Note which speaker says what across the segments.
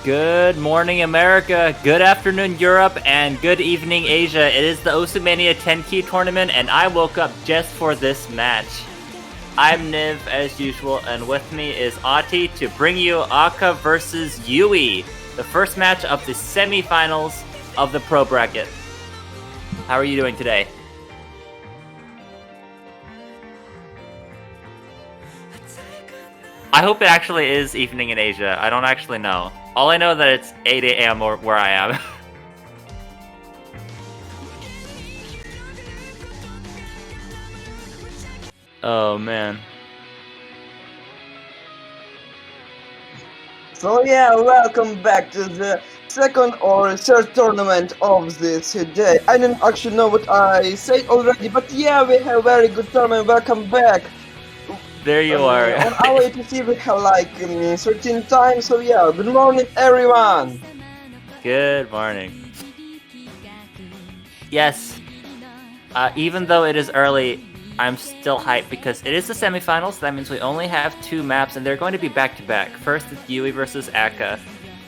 Speaker 1: Good morning, America, good afternoon, Europe, and good evening, Asia. It is the Osumania 10-key tournament, and I woke up just for this match. I'm Niv, as usual, and with me is Ati to bring you Agka versus Yui, the first match of the semifinals of the Pro Bracket. How are you doing today? I hope it actually is evening in Asia. I don't actually know. All I know that it's 8 a.m. where I am. Oh man.
Speaker 2: So yeah, welcome back to the second or third tournament of this day. I don't actually know what I said already, but yeah, we have a very good tournament. Welcome back.
Speaker 1: There you are.
Speaker 2: On our ATC we have like 13 times, so yeah, good morning everyone!
Speaker 1: Good morning. Yes, even though it is early, I'm still hyped because it is the semifinals, so that means we only have 2 maps and they're going to be back-to-back. First it's Yui versus Agka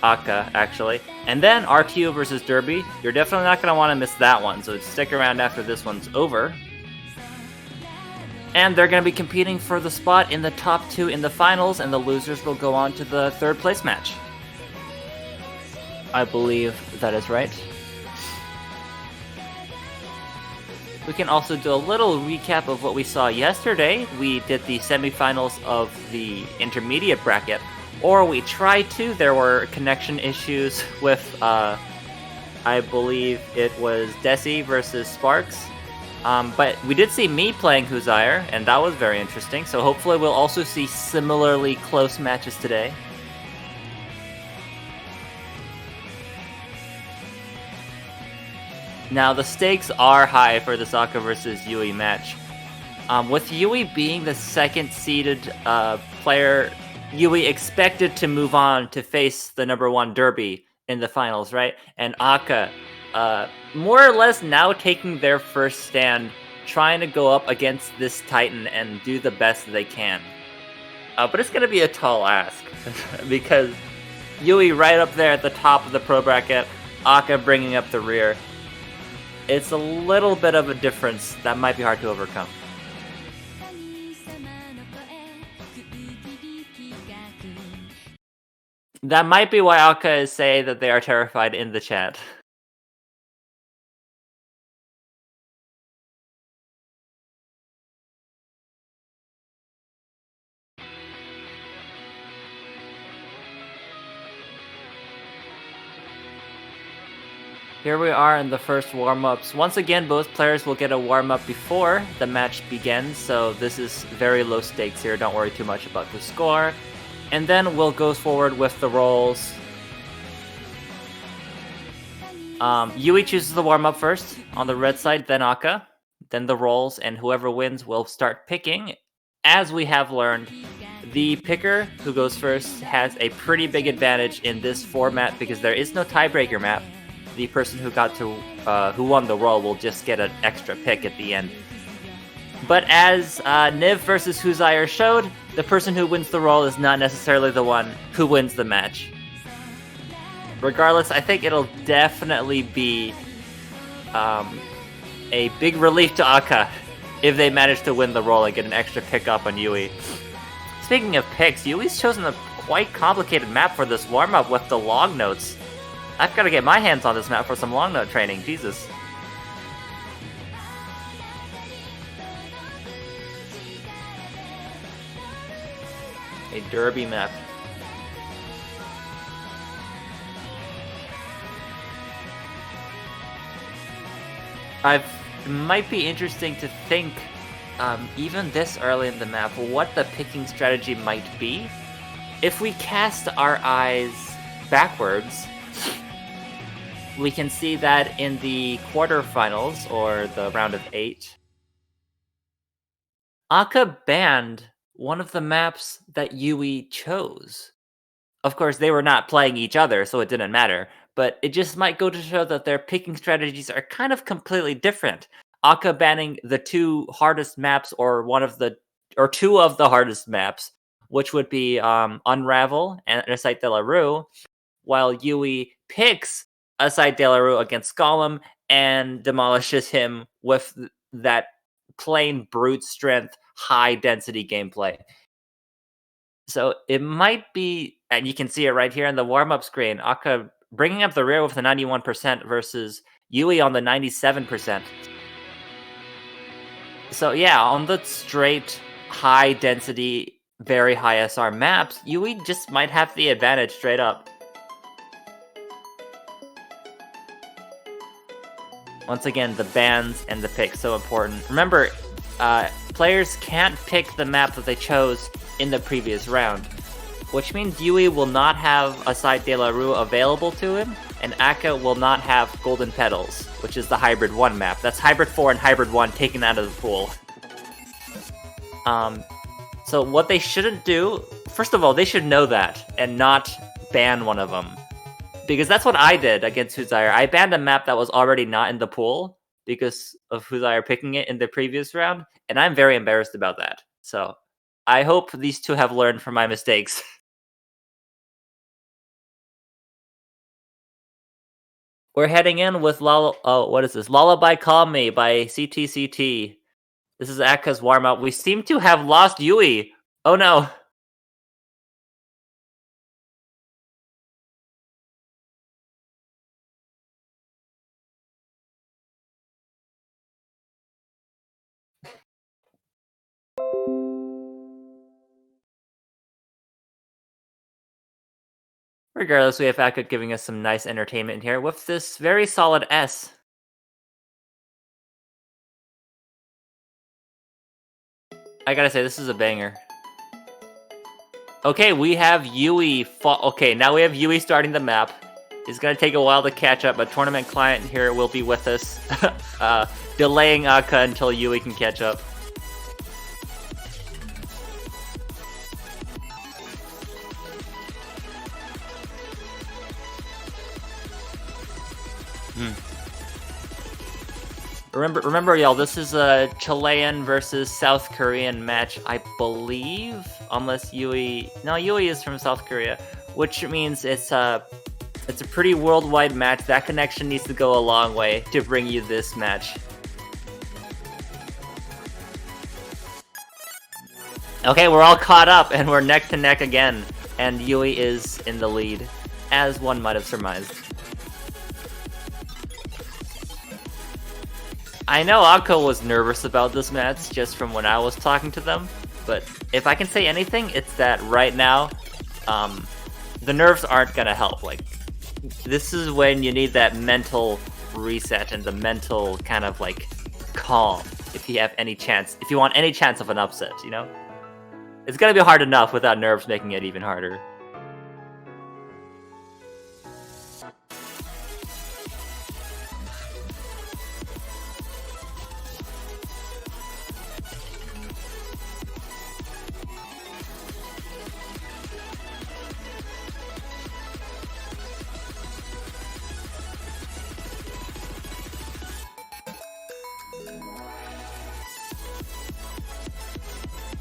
Speaker 1: actually, and then RTU versus Derby. You're definitely not going to want to miss that one, so stick around after this one's over. And they're going to be competing for the spot in the top 2 in the finals, and the losers will go on to the 3rd place match. I believe that is right. We can also do a little recap of what we saw yesterday. We did the semifinals of the intermediate bracket, or we tried to. There were connection issues with, I believe it was Desi versus Sparks. But we did see me playing Huzair, and that was very interesting, so hopefully we'll also see similarly close matches today. Now, the stakes are high for the Agka versus Yui match. With Yui being the second-seeded player, Yui expected to move on to face the number 1 Derby in the finals, right? And Agka, more or less now taking their first stand, trying to go up against this Titan and do the best they can. But it's going to be a tall ask, because Yui right up there at the top of the pro bracket, Agka bringing up the rear. It's a little bit of a difference that might be hard to overcome. That might be why Agka is saying that they are terrified in the chat. Here we are in the first warm-ups. Once again, both players will get a warm-up before the match begins, so this is very low stakes here. Don't worry too much about the score. And then we'll go forward with the roles. Yui chooses the warm-up first on the red side, then Agka, then the roles, and whoever wins will start picking. As we have learned, the picker who goes first has a pretty big advantage in this format because there is no tiebreaker map. The person who who won the role will just get an extra pick at the end. But as Niv versus Huzair showed, the person who wins the role is not necessarily the one who wins the match. Regardless, I think it'll definitely be a big relief to Agka if they manage to win the roll and get an extra pick up on Yui. Speaking of picks, Yui's chosen a quite complicated map for this warm-up with the long notes. I've got to get my hands on this map for some long note training, Jesus. A derby map. It might be interesting to think, even this early in the map, what the picking strategy might be. If we cast our eyes backwards, we can see that in the quarterfinals, or the round of 8, Agka banned one of the maps that Yui chose. Of course, they were not playing each other, so it didn't matter, but it just might go to show that their picking strategies are kind of completely different. Agka banning the 2 hardest maps, or two of the hardest maps, which would be Unravel and Asystole de la Rue, while Yui picks Asystole de la Rue against Golem and demolishes him with that plain brute strength, high density gameplay. So it might be, and you can see it right here in the warm-up screen, Agka bringing up the rear with the 91% versus Yui on the 97%. So yeah, on the straight, high density, very high SR maps, Yui just might have the advantage straight up. Once again, the bans and the picks, so important. Remember, players can't pick the map that they chose in the previous round, which means Yui will not have Asystole de la Rue available to him, and Agka will not have Golden Petals, which is the Hybrid 1 map. That's Hybrid 4 and Hybrid 1 taken out of the pool. So what they shouldn't do, first of all, they should know that, and not ban one of them. Because that's what I did against Huzair. I banned a map that was already not in the pool, because of Huzair picking it in the previous round, and I'm very embarrassed about that. So I hope these two have learned from my mistakes. We're heading in with what is this? Lullaby Call Me by CTCT. This is Akka's warm-up. We seem to have lost Yui. Oh no. Regardless, we have Agka giving us some nice entertainment here with this very solid S. I gotta say, this is a banger. Okay, we have Yui. Okay, now we have Yui starting the map. It's gonna take a while to catch up, but Tournament Client here will be with us, delaying Agka until Yui can catch up. Remember, y'all, this is a Chilean versus South Korean match, I believe, unless Yui... No, Yui is from South Korea, which means it's a pretty worldwide match. That connection needs to go a long way to bring you this match. Okay, we're all caught up, and we're neck to neck again, and Yui is in the lead, as one might have surmised. I know Agka was nervous about this match just from when I was talking to them, but if I can say anything, it's that right now, the nerves aren't gonna help. Like, this is when you need that mental reset and the mental kind of like calm if you have any chance, if you want any chance of an upset, you know? It's gonna be hard enough without nerves making it even harder.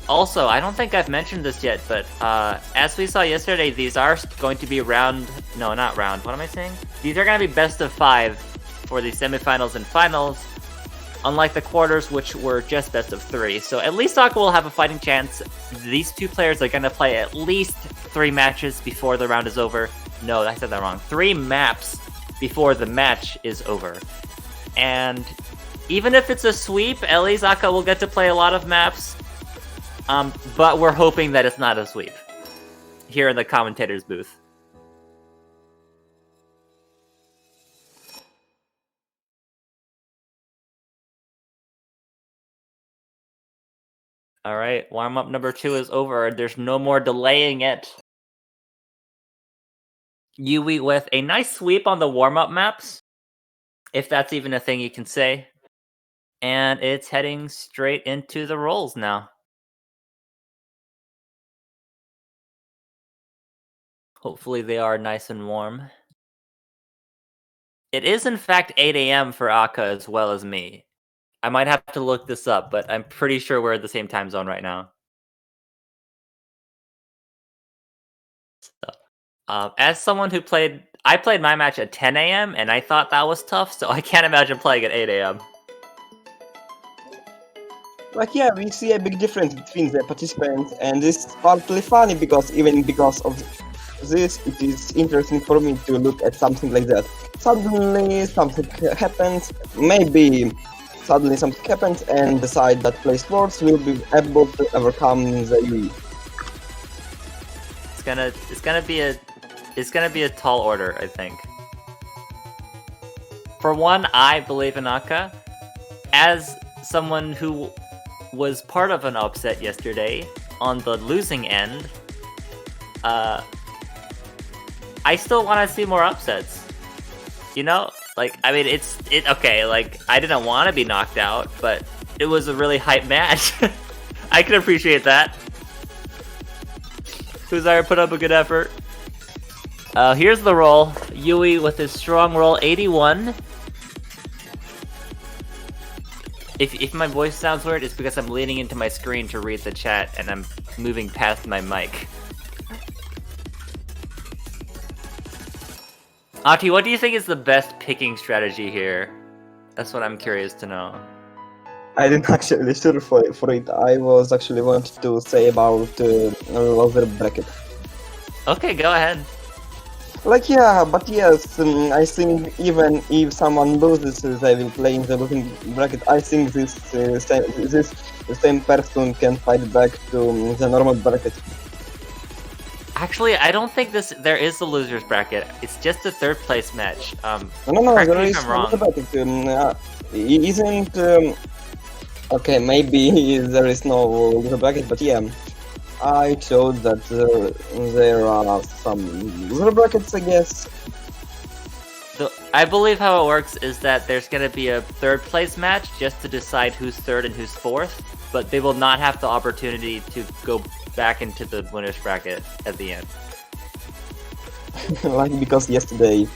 Speaker 1: Also, I don't think I've mentioned this yet, but as we saw yesterday, these are going to be no, not round, what am I saying? These are going to be best of 5 for the semifinals and finals. unlike the quarters, which were just best of 3. So at least Agka will have a fighting chance. These two players are going to play at least 3 matches before the round is over. No, I said that wrong. 3 maps before the match is over. And even if it's a sweep, at least Agka will get to play a lot of maps. But we're hoping that it's not a sweep here in the commentator's booth. Alright, warm-up number 2 is over. There's no more delaying it. Yui with a nice sweep on the warm-up maps, if that's even a thing you can say. And it's heading straight into the rolls now. Hopefully they are nice and warm. It is in fact 8 AM for Agka as well as me. I might have to look this up, but I'm pretty sure we're at the same time zone right now. So, as someone who I played my match at 10 AM and I thought that was tough, so I can't imagine playing at 8 AM.
Speaker 2: Like, yeah, we see a big difference between the participants, and this is partly funny because even because of this, it is interesting for me to look at something like that. Suddenly something happens, maybe suddenly something happens, and the side that plays sports will be able to overcome the UE.
Speaker 1: It's gonna be a tall order, I think. For one, I believe in Agka. As someone who was part of an upset yesterday on the losing end, I still want to see more upsets. You know, like, I mean, okay. Like, I didn't want to be knocked out, but it was a really hype match. I can appreciate that. Kuzire put up a good effort. Here's the roll. Yui with his strong roll, 81. If my voice sounds weird, it's because I'm leaning into my screen to read the chat and I'm moving past my mic. Ati, what do you think is the best picking strategy here? That's what I'm curious to know.
Speaker 2: I didn't actually sure for it. I was actually wanted to say about loser bracket.
Speaker 1: Okay, go ahead.
Speaker 2: Like, yeah, but yes, I think even if someone loses, they will play in the losing bracket. I think this same person can fight back to the normal bracket.
Speaker 1: Actually, I don't think there is a loser's bracket. It's just a third place match.
Speaker 2: No,
Speaker 1: correct
Speaker 2: there
Speaker 1: me
Speaker 2: is
Speaker 1: if I'm wrong.
Speaker 2: no bracket. Isn't okay? Maybe there is no loser bracket, but yeah. I showed that there are some loser brackets, I guess.
Speaker 1: I believe how it works is that there's going to be a third place match just to decide who's third and who's fourth, but they will not have the opportunity to go back into the winner's bracket at the end.
Speaker 2: Like, because yesterday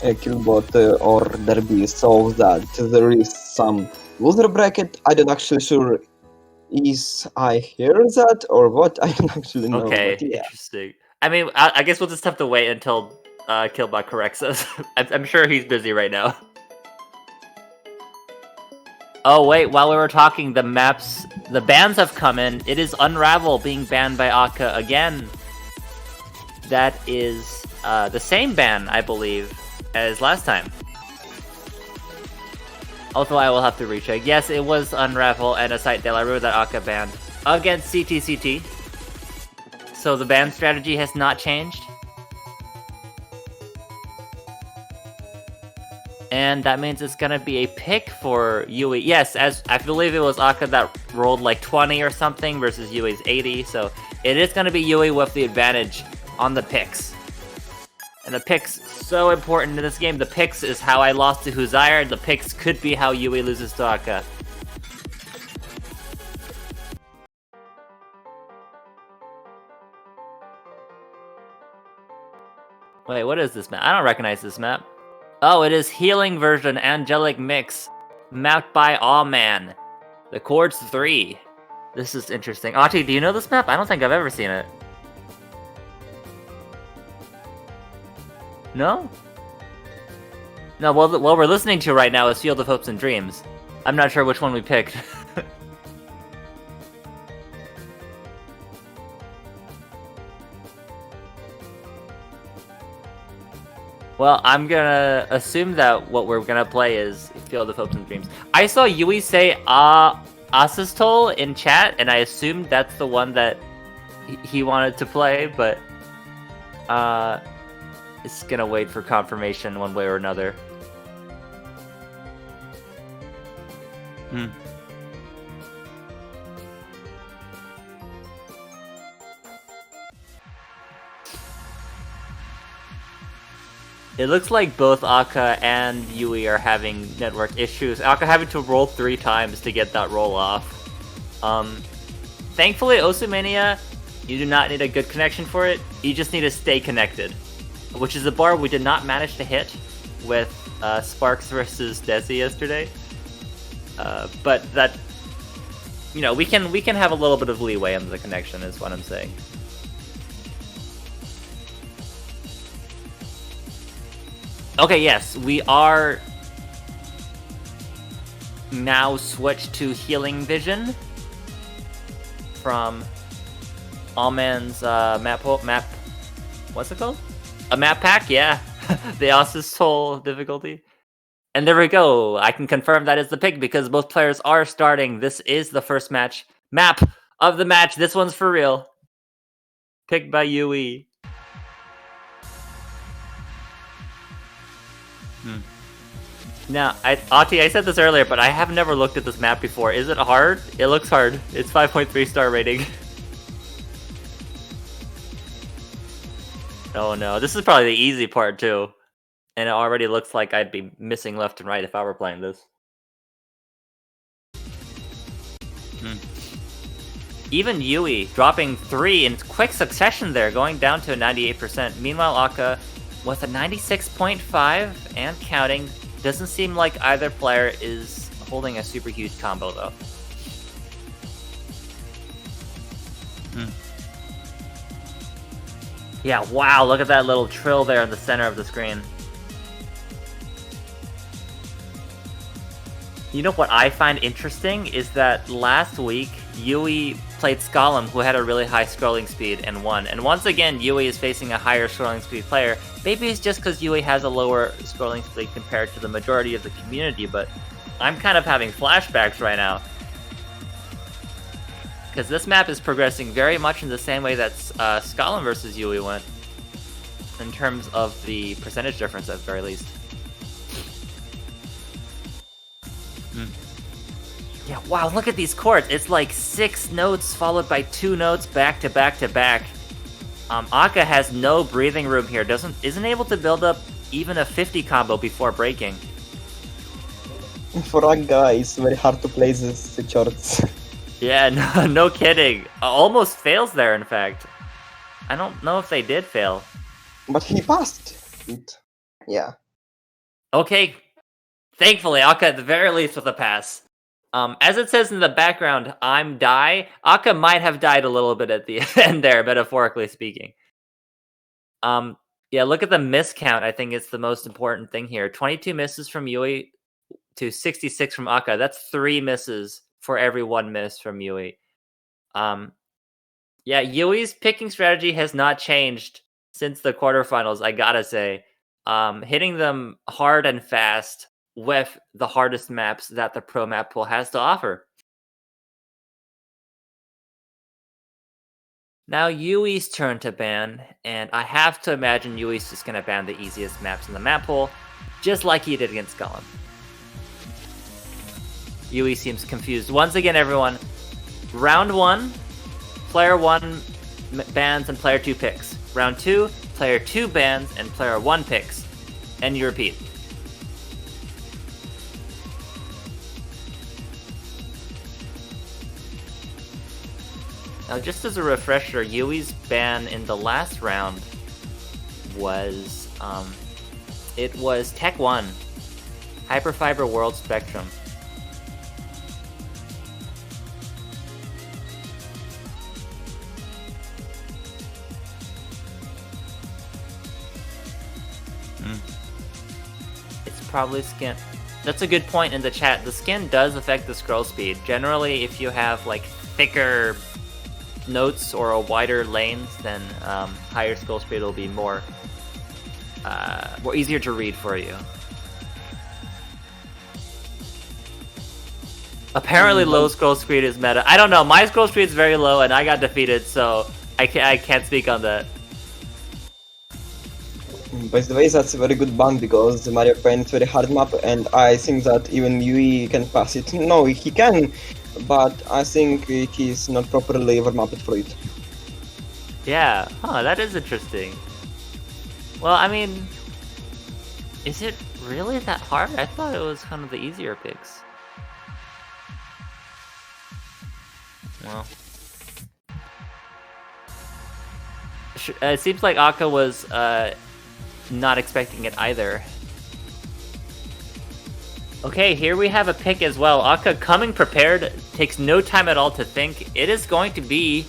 Speaker 2: Killbot or Derby saw that there is some loser bracket. I don't actually sure is I hear that or what. I don't actually know.
Speaker 1: Okay,
Speaker 2: but yeah.
Speaker 1: Interesting. I mean, I guess we'll just have to wait until Killbot corrects us. I'm sure he's busy right now. Oh wait, while we were talking, the bans have come in. It is Unravel being banned by Agka again. That is the same ban, I believe, as last time. Although I will have to recheck. Yes, it was Unravel and a site De La Rue that Agka banned against CTCT. So the ban strategy has not changed. And that means it's gonna be a pick for Yui. Yes, as I believe it was Agka that rolled like 20 or something versus Yui's 80. So it is gonna be Yui with the advantage on the picks. And the picks, so important in this game. The picks is how I lost to Huzire. The picks could be how Yui loses to Agka. Wait, what is this map? I don't recognize this map. Oh, it is Healing version Angelic Mix, mapped by Awman. The chord's 3. This is interesting. Ati, do you know this map? I don't think I've ever seen it. No? No, well, what we're listening to right now is Field of Hopes and Dreams. I'm not sure which one we picked. Well, I'm gonna assume that what we're gonna play is Field of Hopes and Dreams. I saw Yui say Asystole in chat, and I assumed that's the one that he wanted to play, but it's gonna wait for confirmation one way or another. It looks like both Akka and Yui are having network issues. Akka having to roll 3 times to get that roll off. Thankfully, Osumania, you do not need a good connection for it. You just need to stay connected, which is a bar we did not manage to hit with Sparks versus Desi yesterday. But that, you know, we can have a little bit of leeway on the connection, is what I'm saying. Okay, yes, we are now switched to Healing Vision from Allman's map. What's it called? A map pack, yeah. The Asystole difficulty. And there we go. I can confirm that is the pick because both players are starting. This is the first match. Map of the match. This one's for real. Picked by Yui. Now, Ati, I said this earlier, but I have never looked at this map before. Is it hard? It looks hard. It's 5.3 star rating. Oh no, this is probably the easy part too. And it already looks like I'd be missing left and right if I were playing this. Even Yui dropping 3 in quick succession there, going down to a 98%. Meanwhile, Akka with a 96.5 and counting. Doesn't seem like either player is holding a super huge combo though. Yeah, wow, look at that little trill there in the center of the screen. You know what I find interesting is that last week, Yui played Skolem, who had a really high scrolling speed, and won. And once again, Yui is facing a higher scrolling speed player. Maybe it's just because Yui has a lower scrolling speed compared to the majority of the community, but I'm kind of having flashbacks right now. Because this map is progressing very much in the same way that Skolem versus Yui went, in terms of the percentage difference at the very least. Yeah, wow, look at these chords. It's like 6 notes followed by 2 notes back to back to back. Akka has no breathing room here. Isn't able to build up even a 50 combo before breaking.
Speaker 2: For Agka, it's very hard to play this shorts.
Speaker 1: Yeah, no kidding. Almost fails there, in fact. I don't know if they did fail.
Speaker 2: But he passed it. Yeah.
Speaker 1: Okay. Thankfully, Akka at the very least with a pass. As it says in the background, I'm die. Akka might have died a little bit at the end there, metaphorically speaking. Yeah, look at the miss count. I think it's the most important thing here. 22 misses from Yui to 66 from Akka. That's 3 misses for every 1 miss from Yui. Yeah, Yui's picking strategy has not changed since the quarterfinals, I gotta say. Hitting them hard and fast with the hardest maps that the pro map pool has to offer. Now Yui's turn to ban, and I have to imagine Yui's just gonna ban the easiest maps in the map pool, just like he did against Skolem. Yui seems confused. Once again, everyone, round 1, player 1 bans and player 2 picks. Round 2, player 2 bans and player 1 picks. And you repeat. Now, just as a refresher, Yui's ban in the last round was, it was Tech 1, Hyperfiber World Spectrum. It's probably That's a good point in the chat. The skin does affect the scroll speed. Generally, if you have like thicker notes or a wider lanes, then higher scroll speed will be more easier to read for you. Apparently, low scroll speed is meta. I don't know. My scroll speed is very low, and I got defeated, so I can't speak on that.
Speaker 2: By the way, that's a very good ban because the Mario Paint is very hard map, and I think that even Yui can pass it. No, he can, but I think he's not properly overmapped for it.
Speaker 1: Yeah, that is interesting. Well, I mean, is it really that hard? I thought it was kind of the easier picks. Well, it seems like Agka was not expecting it either. Okay, here we have a pick as well. Agka coming prepared, takes no time at all to think. It is going to be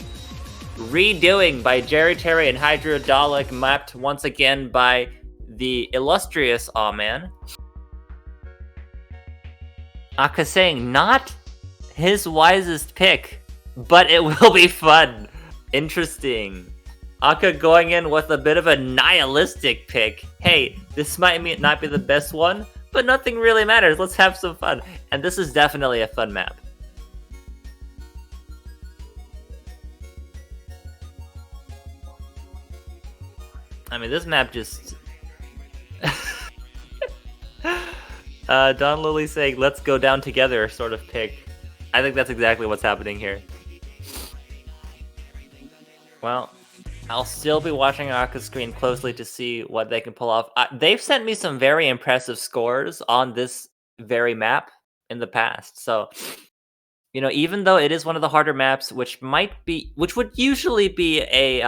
Speaker 1: ReDoin by Jerry Terry and Hydrodolic, mapped once again by the illustrious Awman. Agka saying not his wisest pick, but it will be fun. Interesting. Agka going in with a bit of a nihilistic pick. Hey, this might not be the best one, but nothing really matters. Let's have some fun. And this is definitely a fun map. I mean, this map just... Don Lily saying, let's go down together sort of pick. I think that's exactly what's happening here. Well, I'll still be watching Agka's screen closely to see what they can pull off. They've sent me some very impressive scores on this very map in the past. So, you know, even though it is one of the harder maps, which would usually be a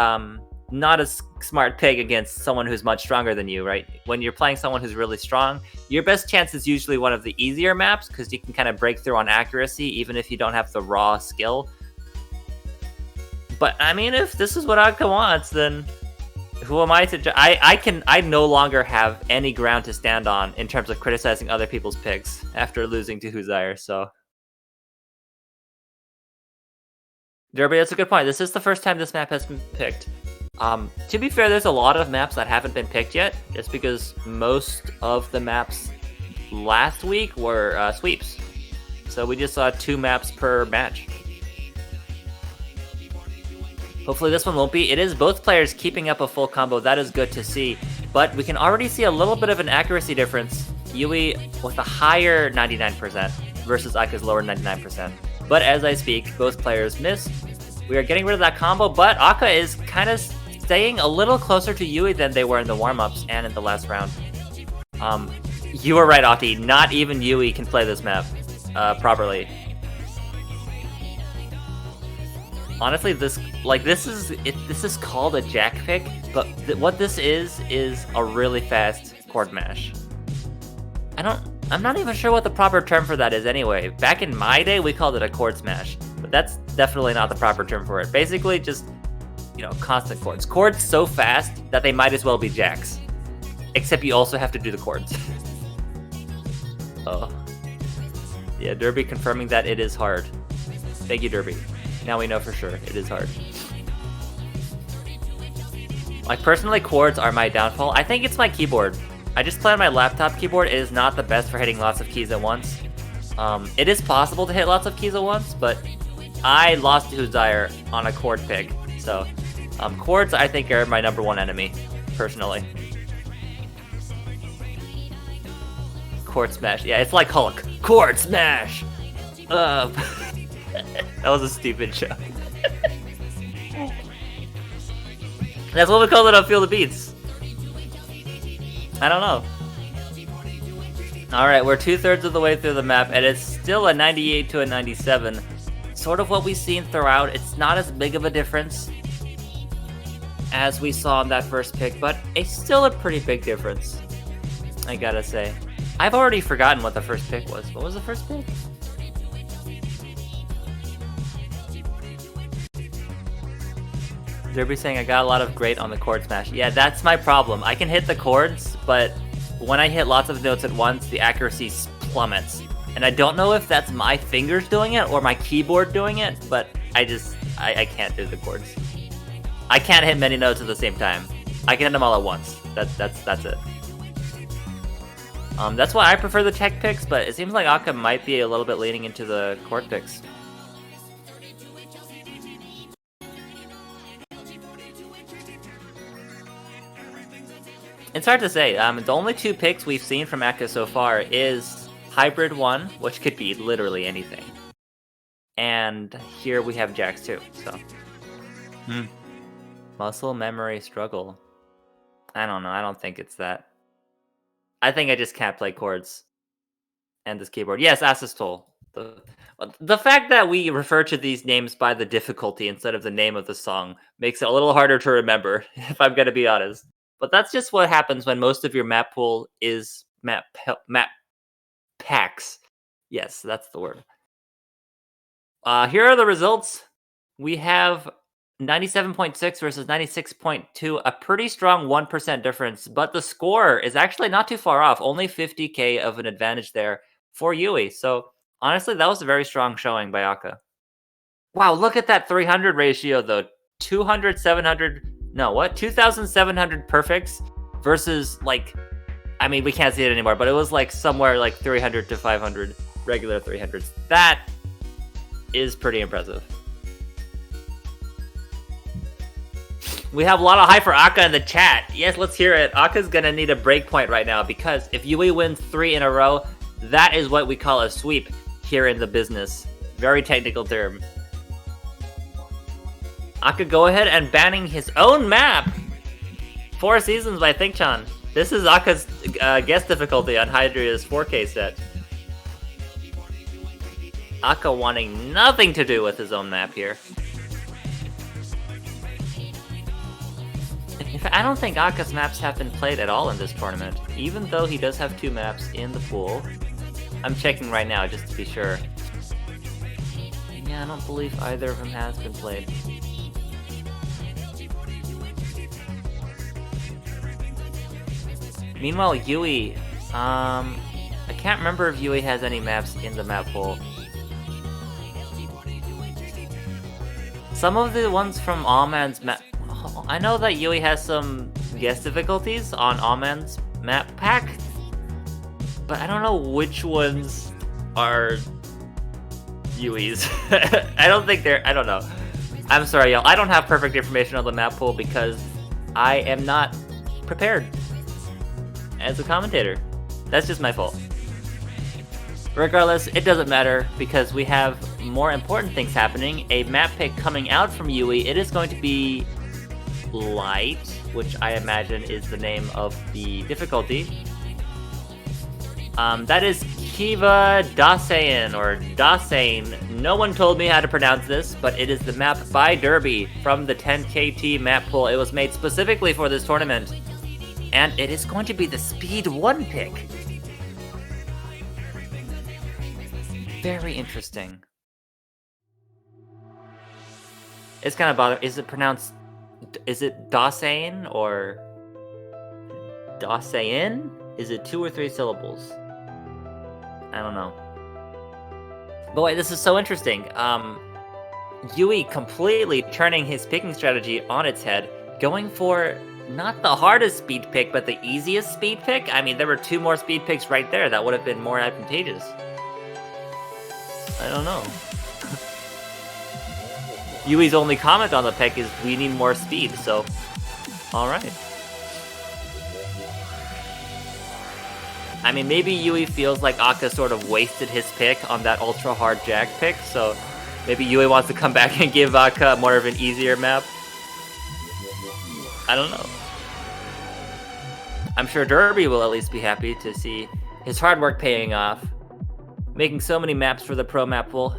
Speaker 1: not a smart pick against someone who's much stronger than you, right? When you're playing someone who's really strong, your best chance is usually one of the easier maps because you can kind of break through on accuracy even if you don't have the raw skill. But I mean, if this is what Agka wants, then who am I to I no longer have any ground to stand on in terms of criticizing other people's picks after losing to Huzair, so. Derby, that's a good point. This is the first time this map has been picked. To be fair, there's a lot of maps that haven't been picked yet, just because most of the maps last week were sweeps. So we just saw 2 maps per match. Hopefully this one won't be. It is both players keeping up a full combo. That is good to see. But we can already see a little bit of an accuracy difference. Yui with a higher 99% versus Agka's lower 99%. But as I speak, both players miss. We are getting rid of that combo, but Agka is kind of staying a little closer to Yui than they were in the warm-ups and in the last round. You were right, Ati. Not even Yui can play this map properly. Honestly, this is called a jack pick, but what this is a really fast chord mash. I'm not even sure what the proper term for that is anyway. Back in my day, we called it a chord smash, but that's definitely not the proper term for it. Basically, just, you know, constant chords. Chords so fast that they might as well be jacks. Except you also have to do the chords. Oh. Yeah, Derby confirming that it is hard. Thank you, Derby. Now we know for sure it is hard. Like, personally, chords are my downfall. I think it's my keyboard. I just play on my laptop keyboard. It is not the best for hitting lots of keys at once. It is possible to hit lots of keys at once, but I lost to Huzair on a chord pick. So, chords, I think, are my #1 enemy, personally. Chord smash. Yeah, it's like Hulk. Chord smash! That was a stupid joke. That's what we call it on Feel the Beats. I don't know. Alright, we're 2/3 of the way through the map, and it's still a 98 to a 97. Sort of what we've seen throughout. It's not as big of a difference as we saw in that first pick, but it's still a pretty big difference, I gotta say. I've already forgotten what the first pick was. What was the first pick? Derby saying I got a lot of great on the chord smash. Yeah, that's my problem. I can hit the chords, but when I hit lots of notes at once, the accuracy plummets. And I don't know if that's my fingers doing it or my keyboard doing it, but I can't do the chords. I can't hit many notes at the same time. I can hit them all at once. That's it. That's why I prefer the tech picks, but it seems like Agka might be a little bit leaning into the chord picks. It's hard to say. The only two picks we've seen from Agka so far is Hybrid 1, which could be literally anything. And here we have Jax 2, so. Muscle memory struggle. I don't know, I don't think it's that. I think I just can't play chords. And this keyboard. Yes, Asystole. The fact that we refer to these names by the difficulty instead of the name of the song makes it a little harder to remember, if I'm gonna be honest. But that's just what happens when most of your map pool is map packs. Yes, that's the word. Here are the results. We have 97.6 versus 96.2, a pretty strong 1% difference, but the score is actually not too far off, only 50k of an advantage there for Yui. So honestly, that was a very strong showing by Agka. Wow, look at that 300 ratio though. 2,700 perfects versus like, I mean, we can't see it anymore, but it was like somewhere like 300 to 500 regular 300s. That is pretty impressive. We have a lot of hype for Agka in the chat. Yes, let's hear it. Akka's gonna need a break point right now because if Yui wins 3 in a row, that is what we call a sweep here in the business. Very technical term. Agka go ahead and banning his own map. 4 Seasons by Think-chan. This is Akka's guest difficulty on Hydria's 4K set. Agka wanting nothing to do with his own map here. I don't think Agka's maps have been played at all in this tournament, even though he does have 2 maps in the pool. I'm checking right now just to be sure. Yeah, I don't believe either of them has been played. Meanwhile, Yui, I can't remember if Yui has any maps in the map pool. Some of the ones from Allman's map... I know that Yui has some guest difficulties on Allman's map pack, but I don't know which ones are Yui's. I don't think they're... I don't know. I'm sorry, y'all. I don't have perfect information on the map pool because I am not prepared as a commentator. That's just my fault. Regardless, it doesn't matter because we have more important things happening. A map pick coming out from Yui. It is going to be Light, which I imagine is the name of the difficulty. That is Kiva Dasein, or Dasein. No one told me how to pronounce this, but it is the map by Derby from the 10KT map pool. It was made specifically for this tournament. And it is going to be the Speed 1 pick. Very interesting. It's kind of bothering. Is it pronounced... Is it Dasein or Dasein? Is it 2 or 3 syllables? I don't know. But wait, this is so interesting. Yui completely turning his picking strategy on its head, going for not the hardest speed pick, but the easiest speed pick. I mean, there were 2 more speed picks right there that would have been more advantageous. I don't know. Yui's only comment on the pick is, we need more speed, so... Alright. I mean, maybe Yui feels like Agka sort of wasted his pick on that ultra-hard Jag pick, so... Maybe Yui wants to come back and give Agka more of an easier map. I don't know. I'm sure Derby will at least be happy to see his hard work paying off. Making so many maps for the pro map pool.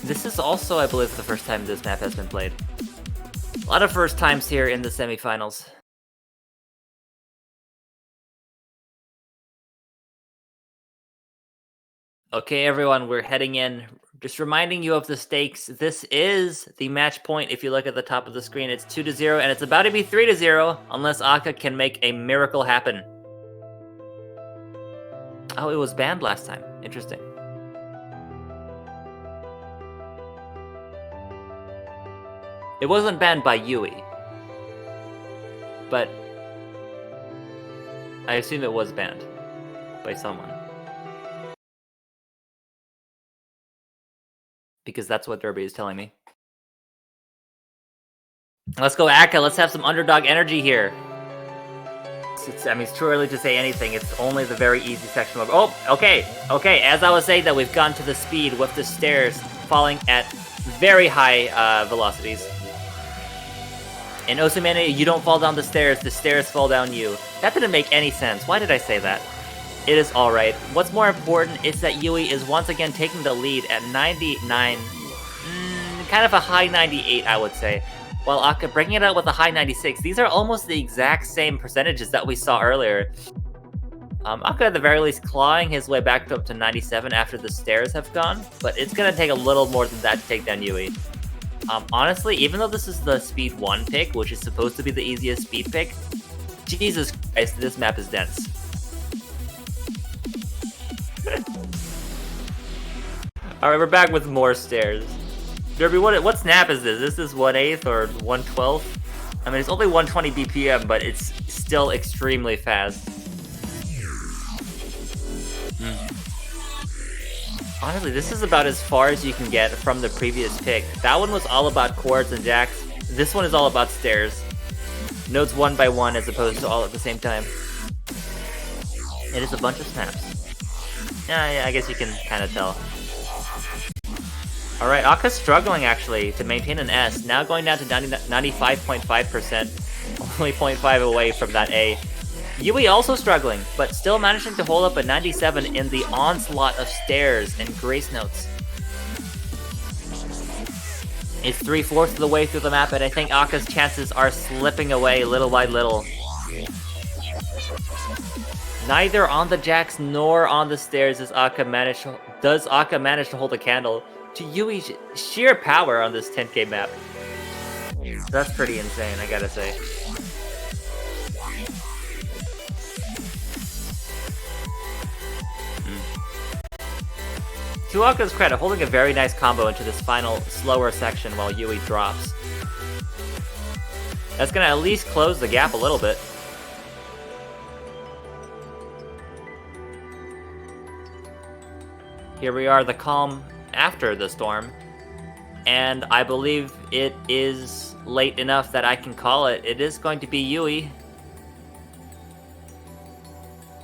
Speaker 1: This is also, I believe, the first time this map has been played. A lot of first times here in the semifinals. Okay, everyone, we're heading in Just reminding you of the stakes. This is the match point. If you look at the top of the screen, it's 2-0, and it's about to be 3-0 unless Agka can make a miracle happen. Oh, it was banned last time. Interesting. It wasn't banned by Yui, but I assume it was banned by someone. Because that's what Derby is telling me. Let's go Agka, let's have some underdog energy here. I mean, it's too early to say anything. It's only the very easy section. Oh, okay. As I was saying that we've gone to the speed with the stairs falling at very high velocities. In Osumene, you don't fall down the stairs fall down you. That didn't make any sense. Why did I say that? It is alright. What's more important is that Yui is once again taking the lead at 99. Kind of a high 98, I would say. While Agka bringing it out with a high 96. These are almost the exact same percentages that we saw earlier. Agka at the very least clawing his way back up to 97 after the stairs have gone. But it's going to take a little more than that to take down Yui. Honestly, even though this is the speed 1 pick, which is supposed to be the easiest speed pick, Jesus Christ, this map is dense. Alright, we're back with more stairs. Derby, what snap is this? Is this 1/8 or 1/12? I mean, it's only 120 BPM, but it's still extremely fast. Honestly, this is about as far as you can get from the previous pick. That one was all about chords and jacks. This one is all about stairs. Notes one by one as opposed to all at the same time. It is a bunch of snaps. Yeah, I guess you can kind of tell. Alright, Agka's struggling actually to maintain an S, now going down to 95.5%, only 0.5 away from that A. Yui also struggling, but still managing to hold up a 97 in the onslaught of stairs and grace notes. It's 3/4 of the way through the map, and I think Agka's chances are slipping away little by little. Neither on the jacks nor on the stairs does Agka manage to hold a candle to Yui's sheer power on this 10k map. That's pretty insane, I gotta say. To Agka's credit, holding a very nice combo into this final slower section while Yui drops. That's gonna at least close the gap a little bit. Here we are, the calm after the storm, and I believe it is late enough that I can call it. It is going to be Yui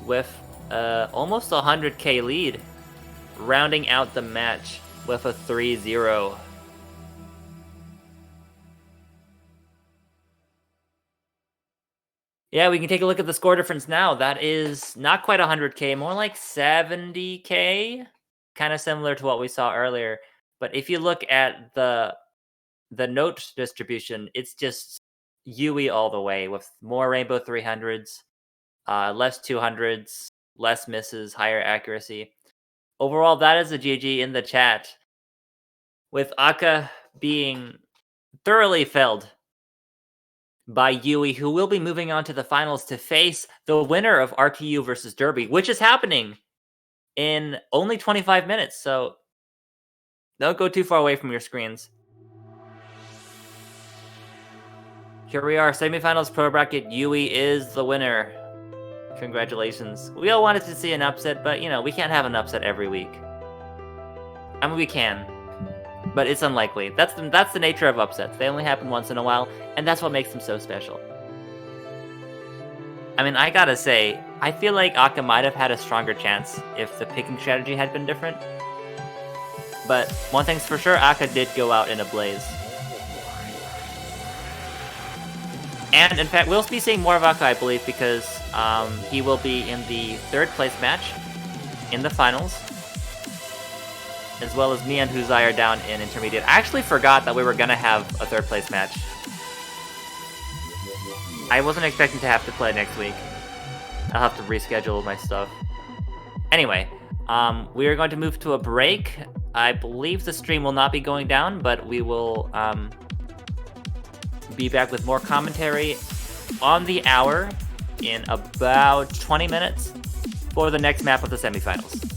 Speaker 1: with almost a 100k lead, rounding out the match with a 3-0. Yeah, we can take a look at the score difference now. That is not quite 100k, more like 70k. Kind of similar to what we saw earlier. But if you look at the note distribution, it's just Yui all the way with more rainbow 300s, less 200s, less misses, higher accuracy. Overall, that is a GG in the chat, with Agka being thoroughly felled by Yui, who will be moving on to the finals to face the winner of RTU versus Derby, which is happening in only 25 minutes, so don't go too far away from your screens. Here we are, semifinals pro bracket. Yui is the winner. Congratulations. We all wanted to see an upset, but, you know, we can't have an upset every week. I mean, we can, but it's unlikely. That's the nature of upsets. They only happen once in a while, and that's what makes them so special. I mean, I gotta say, I feel like Agka might have had a stronger chance if the picking strategy had been different. But one thing's for sure, Agka did go out in a blaze. And in fact, we'll be seeing more of Agka, I believe, because he will be in the 3rd place match in the finals, as well as me and Huzai are down in intermediate. I actually forgot that we were gonna have a 3rd place match. I wasn't expecting to have to play next week. I'll have to reschedule my stuff. Anyway, we are going to move to a break. I believe the stream will not be going down, but we will be back with more commentary on the hour in about 20 minutes for the next map of the semifinals.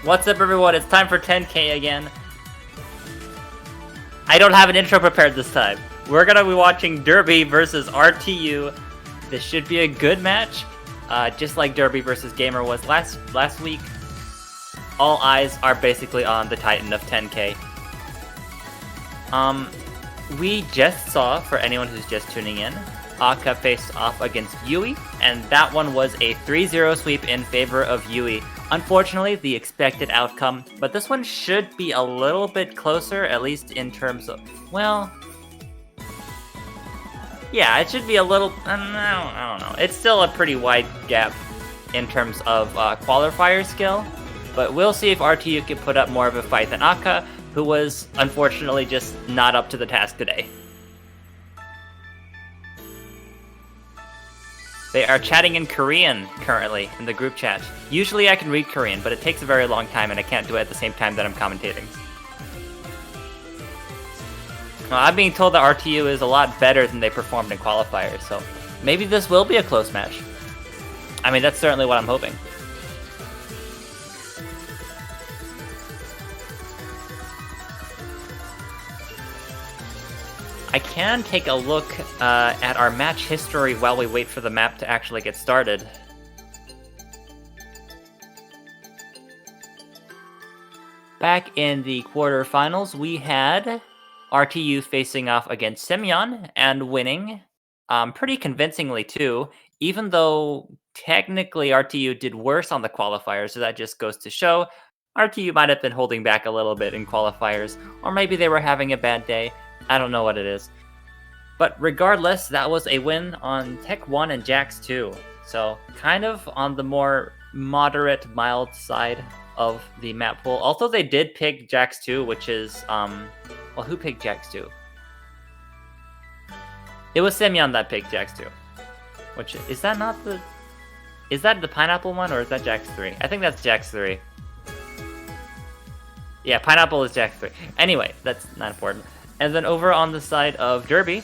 Speaker 1: What's up, everyone? It's time for 10K again. I don't have an intro prepared this time. We're gonna be watching Derby versus RTU. This should be a good match, just like Derby versus Gamer was last week. All eyes are basically on the Titan of 10K. We just saw, for anyone who's just tuning in, Agka faced off against Yui, and that one was a 3-0 sweep in favor of Yui. Unfortunately, the expected outcome, but this one should be a little bit closer, at least in terms of, well, yeah, it should be a little, I don't know. It's still a pretty wide gap in terms of qualifier skill, but we'll see if RTU can put up more of a fight than Agka, who was unfortunately just not up to the task today. They are chatting in Korean currently in the group chat. Usually I can read Korean, but it takes a very long time and I can't do it at the same time that I'm commentating. Well, I'm being told that RTU is a lot better than they performed in qualifiers, so maybe this will be a close match. I mean, that's certainly what I'm hoping. I can take a look at our match history while we wait for the map to actually get started. Back in the quarterfinals, we had RTU facing off against Semyon and winning pretty convincingly too, even though technically RTU did worse on the qualifiers, so that just goes to show RTU might have been holding back a little bit in qualifiers, or maybe they were having a bad day. I don't know what it is. But regardless, that was a win on Tech 1 and Jax 2. So kind of on the more moderate, mild side of the map pool. Also, they did pick Jax 2, which is, well, who picked Jax 2? It was Semyon that picked Jax 2. Which, is that not the... Is that the Pineapple one, or is that Jax 3? I think that's Jax 3. Yeah, Pineapple is Jax 3. Anyway, that's not important. And then over on the side of Derby,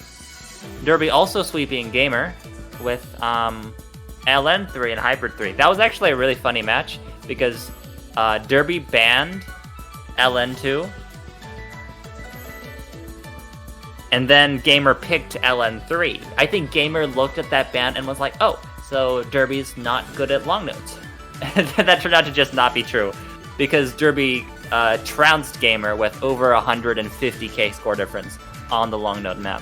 Speaker 1: Derby also sweeping Gamer with LN3 and Hybrid 3. That was actually a really funny match because Derby banned LN2, and then Gamer picked LN3. I think Gamer looked at that ban and was like, oh, so Derby's not good at long notes. That turned out to just not be true, because Derby trounced Gamer with over 150k score difference on the long note map.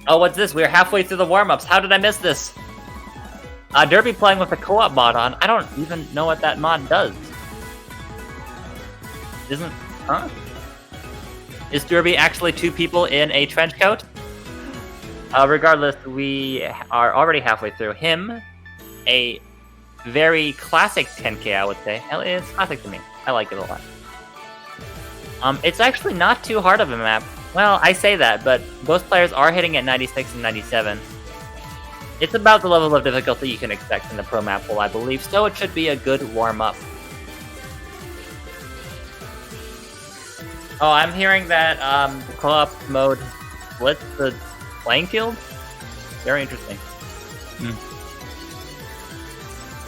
Speaker 1: Oh, what's this? We're halfway through the warm-ups. How did I miss this? Derby playing with a co-op mod on. I don't even know what that mod does. Huh? Is Derby actually two people in a trench coat? Regardless, we are already halfway through. Him, a very classic 10k, I would say. It's classic to me. I like it a lot. It's actually not too hard of a map. Well, I say that, but most players are hitting at 96 and 97. It's about the level of difficulty you can expect in the pro map pool, I believe, so it should be a good warm-up. Oh, I'm hearing that the co-op mode splits the playing field? Very interesting.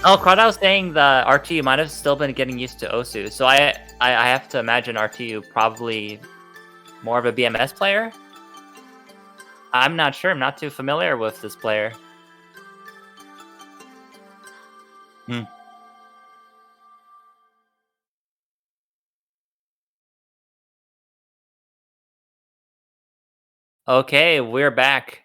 Speaker 1: Oh, Crowdow's saying the RTU might have still been getting used to Osu, so I have to imagine RTU probably more of a BMS player, I'm not sure. I'm not too familiar with this player. Hmm. Okay, we're back.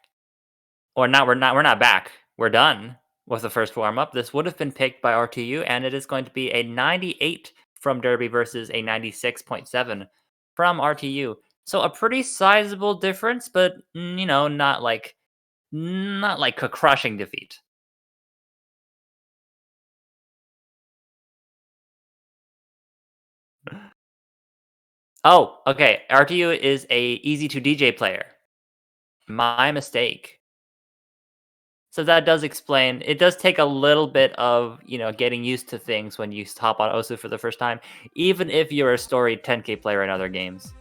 Speaker 1: Or not, we're not back. We're done with the first warm-up. This would have been picked by RTU, and it is going to be a 98 from Derby versus a 96.7 from RTU. So a pretty sizable difference, but you know, not like a crushing defeat. Oh, okay. RTU is a easy to DJ player. My mistake. So that does explain. It does take a little bit of, you know, getting used to things when you hop on Osu for the first time, even if you're a storied 10k player in other games.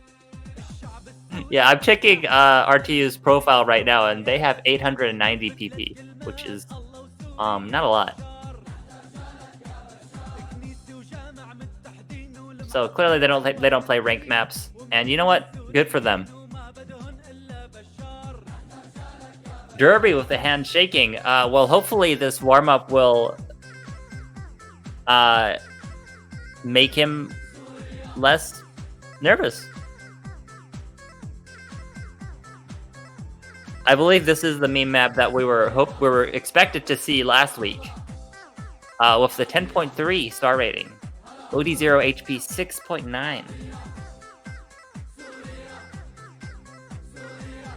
Speaker 1: Yeah, I'm checking RTU's profile right now, and they have 890 PP, which is not a lot. So clearly they don't play ranked maps, and you know what? Good for them. Derby with the hand shaking. Well, hopefully this warm up will make him less nervous. I believe this is the meme map that we were expected to see last week, with the 10.3 star rating, OD0 HP 6.9.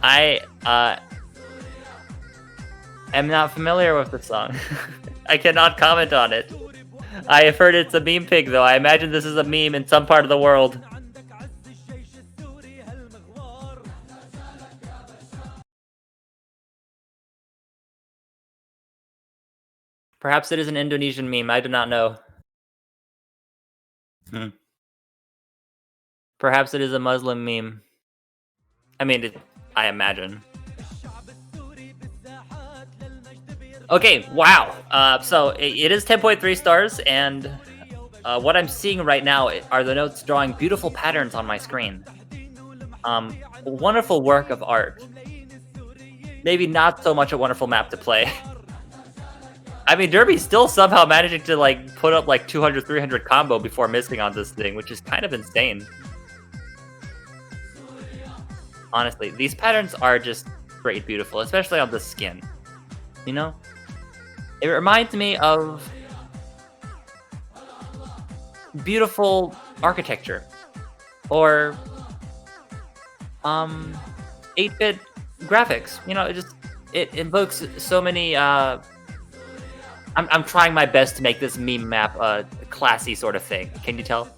Speaker 1: I am not familiar with the song. I cannot comment on it. I have heard it's a meme pig, though. I imagine this is a meme in some part of the world. Perhaps it is an Indonesian meme. I do not know. Perhaps it is a Muslim meme. I mean, I imagine. Okay, wow. So it is 10.3 stars, and what I'm seeing right now are the notes drawing beautiful patterns on my screen. Wonderful work of art. Maybe not so much a wonderful map to play. I mean, Derby's still somehow managing to like put up like 200, 300 combo before missing on this thing, which is kind of insane. Honestly, these patterns are just great, beautiful, especially on the skin. You know? It reminds me of beautiful architecture. Or 8-bit graphics. You know, it invokes so many I'm trying my best to make this meme map a classy sort of thing. Can you tell?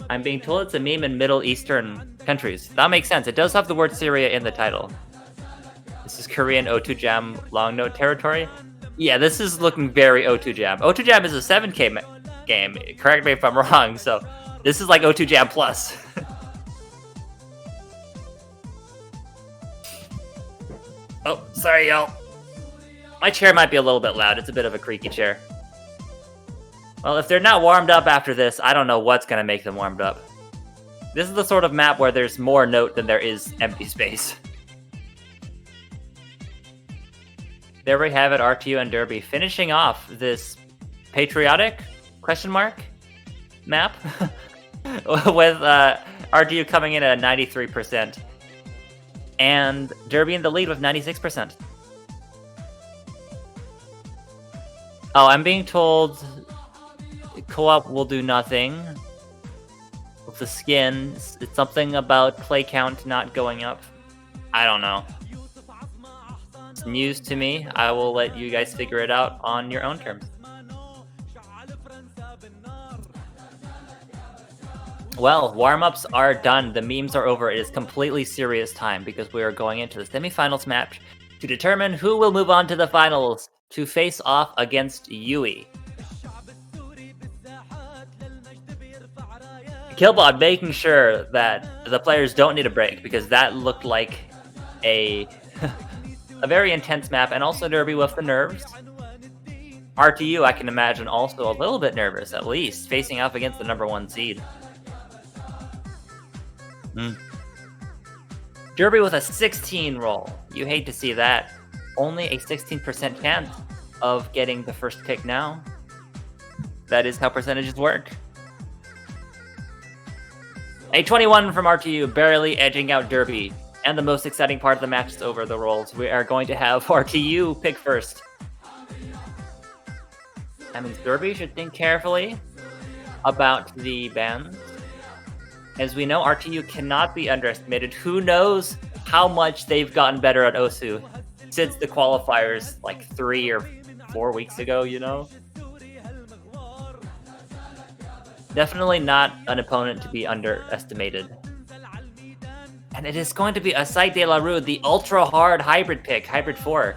Speaker 1: I'm being told it's a meme in Middle Eastern countries. That makes sense. It does have the word Syria in the title. This is Korean O2 Jam long note territory. Yeah, this is looking very O2 Jam. O2 Jam is a 7K game. Correct me if I'm wrong. So this is like O2 Jam plus. Oh, sorry, y'all. My chair might be a little bit loud. It's a bit of a creaky chair. Well, if they're not warmed up after this, I don't know what's going to make them warmed up. This is the sort of map where there's more note than there is empty space. There we have it, RTU and Derby finishing off this patriotic question mark map with RTU coming in at 93% and Derby in the lead with 96%. Oh, I'm being told co-op will do nothing with the skins. It's something about play count not going up. I don't know. It's news to me. I will let you guys figure it out on your own terms. Well, warm-ups are done. The memes are over. It is completely serious time because we are going into the semifinals match to determine who will move on to the finals to face off against Yui. Killbot making sure that the players don't need a break because that looked like a very intense map, and also Derby with the nerves. RTU, I can imagine, also a little bit nervous, at least, facing off against the #1 seed. Derby with a 16 roll. You hate to see that. Only a 16% chance of getting the first pick now. That is how percentages work. A 21 from RTU, barely edging out Derby. And the most exciting part of the match is over the rolls. We are going to have RTU pick first. That means Derby should think carefully about the bans. As we know, RTU cannot be underestimated. Who knows how much they've gotten better at Osu since the qualifiers like 3 or 4 weeks ago, you know? Definitely not an opponent to be underestimated. And it is going to be Asystole de la Rue, the ultra-hard hybrid pick, Hybrid 4.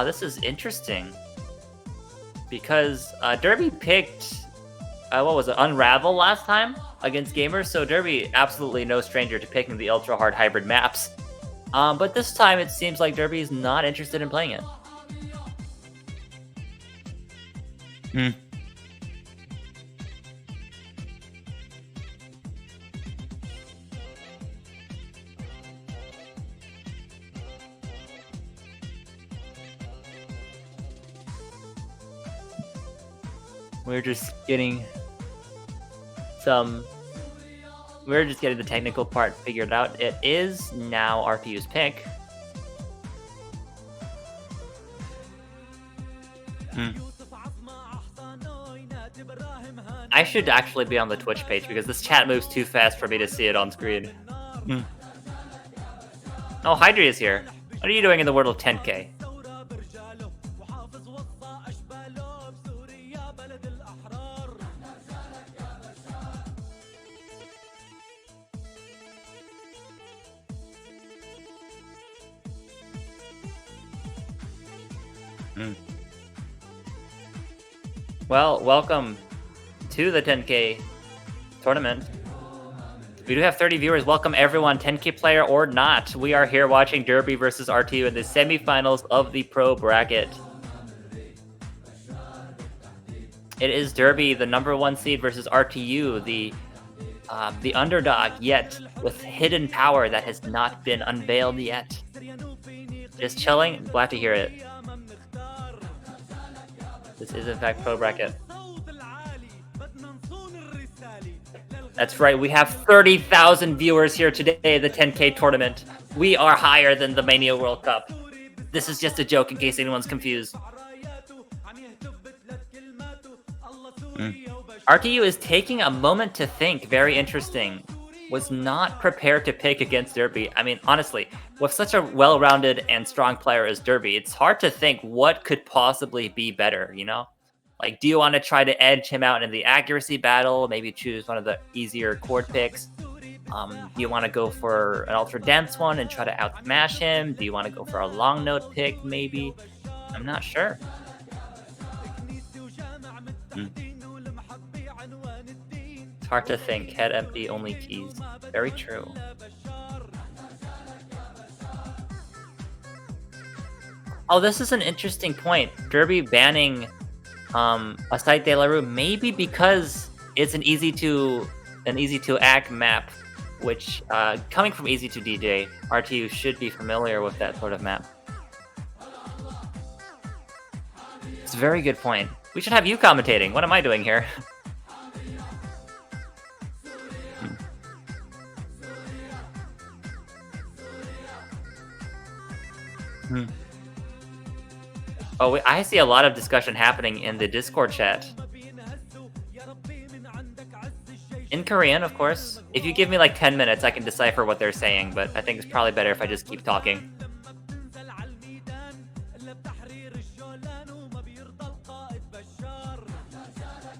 Speaker 1: This is interesting. Because Derby picked, what was it, Unravel last time against Gamers, so Derby absolutely no stranger to picking the ultra-hard hybrid maps. But this time it seems like Derby is not interested in playing it. We're just getting the technical part figured out. It is now RTU's pick. I should actually be on the Twitch page because this chat moves too fast for me to see it on screen. Oh, Hydri is here. What are you doing in the world of 10K? Well, welcome to the 10K tournament. We do have 30 viewers. Welcome everyone, 10K player or not. We are here watching Derby versus RTU in the semifinals of the pro bracket. It is Derby, the #1 seed, versus RTU, the underdog, yet with hidden power that has not been unveiled yet. Just chilling. Glad to hear it. This is in fact pro bracket. That's right, we have 30,000 viewers here today at the 10K tournament. We are higher than the Mania World Cup. This is just a joke in case anyone's confused. RTU is taking a moment to think. Very interesting. Was not prepared to pick against Derby. I mean, honestly, with such a well-rounded and strong player as Derby, it's hard to think what could possibly be better, you know? Like, do you want to try to edge him out in the accuracy battle? Maybe choose one of the easier chord picks? Do you want to go for an ultra dense one and try to out-smash him? Do you want to go for a long note pick, maybe? I'm not sure. It's hard to think. Head empty, only keys. Very true. Oh, this is an interesting point. Derby banning Asystole de la Rue, maybe because it's an easy to act map, which coming from easy to DJ, RTU should be familiar with that sort of map. It's a very good point. We should have you commentating. What am I doing here? Oh, I see a lot of discussion happening in the Discord chat. In Korean, of course. If you give me like 10 minutes, I can decipher what they're saying, but I think it's probably better if I just keep talking.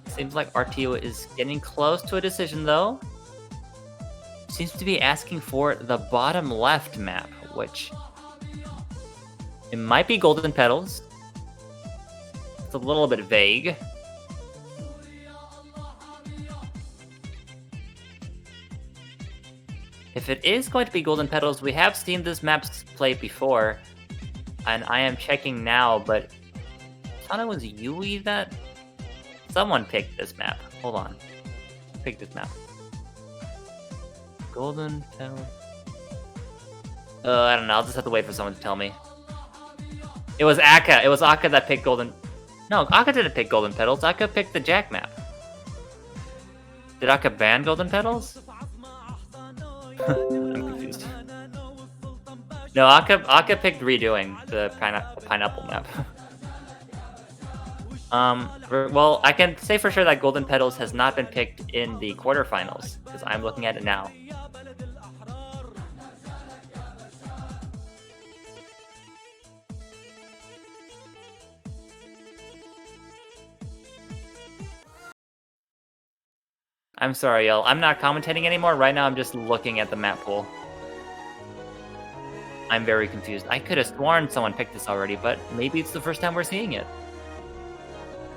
Speaker 1: Seems like RTU is getting close to a decision, though. Seems to be asking for the bottom left map, which... it might be Golden Petals. It's a little bit vague. If it is going to be Golden Petals, we have seen this map played before. And I am checking now, but I thought it was Yui that... someone picked this map. Hold on. Pick this map. Golden Petals. I don't know. I'll just have to wait for someone to tell me. It was Akka. It was Akka that picked Golden... No, Akka didn't pick Golden Petals. Akka picked the Jack map. Did Akka ban Golden Petals? I'm confused. No, Akka picked ReDoin, the pineapple map. Well, I can say for sure that Golden Petals has not been picked in the quarterfinals, because I'm looking at it now. I'm sorry, y'all. I'm not commentating anymore. Right now, I'm just looking at the map pool. I'm very confused. I could have sworn someone picked this already, but maybe it's the first time we're seeing it.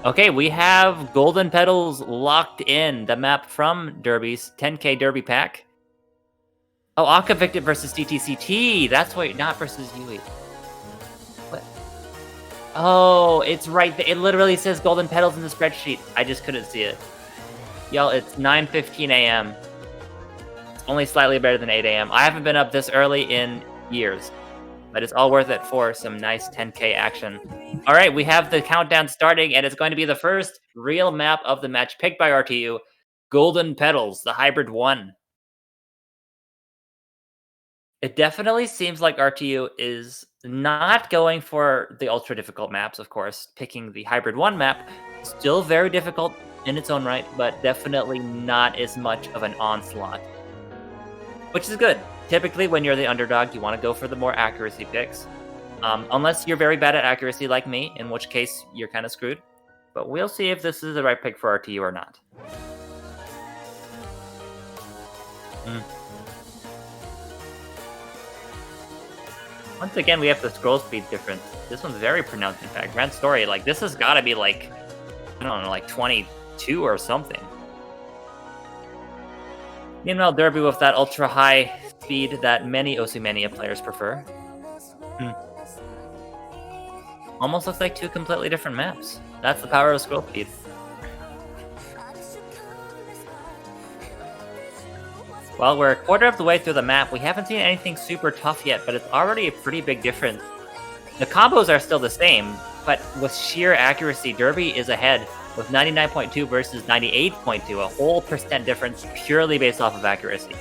Speaker 1: Okay, we have Golden Petals locked in, the map from Derby's 10K Derby pack. Oh, Akka picked it versus TTCT. That's why, not versus Yui. What? Oh, it's right there. It literally says Golden Petals in the spreadsheet. I just couldn't see it. Y'all, it's 9:15 a.m. It's only slightly better than 8 a.m. I haven't been up this early in years, but it's all worth it for some nice 10K action. All right, we have the countdown starting, and it's going to be the first real map of the match picked by RTU, Golden Petals, the Hybrid 1. It definitely seems like RTU is not going for the ultra difficult maps, of course, picking the Hybrid 1 map. Still very difficult in its own right, but definitely not as much of an onslaught, which is good. Typically, when you're the underdog, you want to go for the more accuracy picks, unless you're very bad at accuracy like me, in which case you're kind of screwed. But we'll see if this is the right pick for RTU or not. Once again, we have the scroll speed difference. This one's very pronounced, in fact. Grand Story, like, this has got to be like, I don't know, like 22 or something. Meanwhile, Derby with that ultra high speed that many Osimania players prefer. Almost looks like two completely different maps. That's the power of scroll speed. Well, we're a quarter of the way through the map. We haven't seen anything super tough yet, but it's already a pretty big difference. The combos are still the same, but with sheer accuracy, Derby is ahead with 99.2 versus 98.2, a whole % difference purely based off of accuracy.